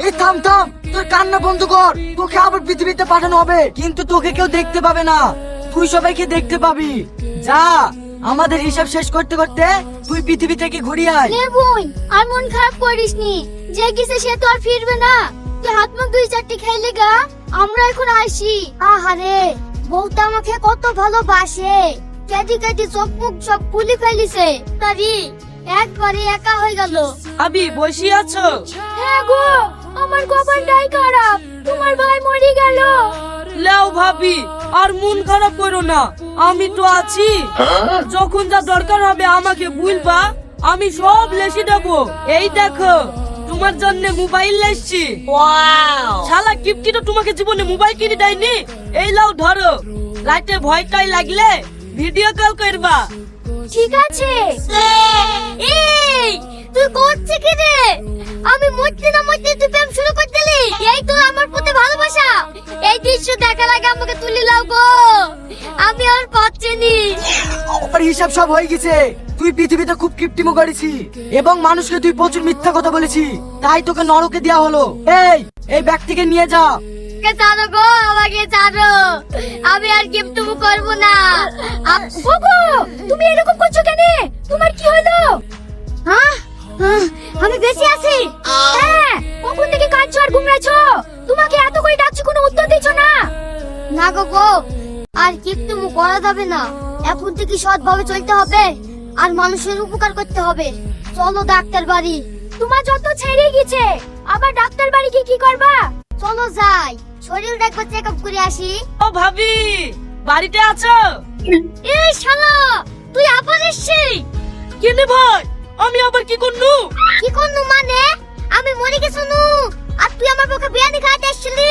এই থাম থাম, তোর কান্না বন্ধ কর। তোকে আবার পৃথিবীতে পাঠানো হবে, কিন্তু তোকে কেউ দেখতে পাবে না, তুই সবাইকে দেখতে পাবি। যা, আমাদের হিসাব শেষ করতে করতে তুই পৃথিবী থেকে ঘুরিয়ে আয়। নে বোন, আর মন খারাপ করিসনি, যে গেছে সে তো আর ফিরবে না। তুই হাত মুখ দুই চারটি খেলে গা, আমরা এখন আসি। আহারে, বউটা আমাকে কত ভালোবাসে, কেঁদে কেঁদে চোখ মুখ সব ফুলি ফেলিছে। তারি একবারে একা হয়ে গেল। আবি বসে আছো? হ্যাঁ গো, আমার কপালটাই খারাপ, তোমার ভাই মরে গেল। লাও ভাবি, আর মন খারাপ করো না, আমি তো আছি। যখন যা দরকার হবে আমাকে বলবা, আমি সব লেসে দেবো। এই দেখো, তোমার জন্য মোবাইল লেসছি। শালা কিপটিটা তোমাকে জীবনে মোবাইল কিনে দেয়নি। এই লাও ধরো, রাতে ভয়টাই লাগলে ভিডিও কল করবা। ঠিক আছে। এই তুই করছিস কি রে? আমি মরতে না মরতে তুই প্রেম শুরু করে দিলি। এই তো আমার প্রতি ভালোবাসা। এই দৃশ্য দেখার আগে আমাকে তুলে লাও গো, আমি আর পাচ্ছি নি। আমার হিসাব সব হয়ে গেছে। তুই পৃথিবীতে খুব কিপটিমো করেছি এবং মানুষকে তুই প্রচুর মিথ্যা কথা বলেছি, তাই তোকে নরকে দেয়া হলো। এই ব্যক্তিকে নিয়ে যা। কে জানো গো, আমাকে জানো, আমি আর গিফটুমু করব না। ওগো, তুমি এরকম করছো কেন? তোমার কি হলো? হ্যাঁ, আমি বেশি আছি। হ্যাঁ, কখন থেকে কাঁদছো আর ঘুমড়াচ্ছো? তোমাকে এত করে ডাকছি, কোনো উত্তর দিচ্ছ না। না গো, আর গিফটুমু করা যাবে না। এখন থেকে সৎভাবে চলতে হবে আর মানুষের উপকার করতে হবে। চলো ডাক্তার বাড়ি। তোমার যত ছেড়ে গেছে, আবার ডাক্তার বাড়ি কি করবা? চলো যাই, শরীরটা একবার চেক আপ করে আসি। ও ভাবি, বাড়িতে আছো? এই শালা, তুই আবার এসছিস? কেনে ভাই, আমি আবার কি করনু? কি করনু মানে? আমি মরে গেছি নু, আর তুই আমার পক্ষে বিয়ানি খাইতে আসছিলি।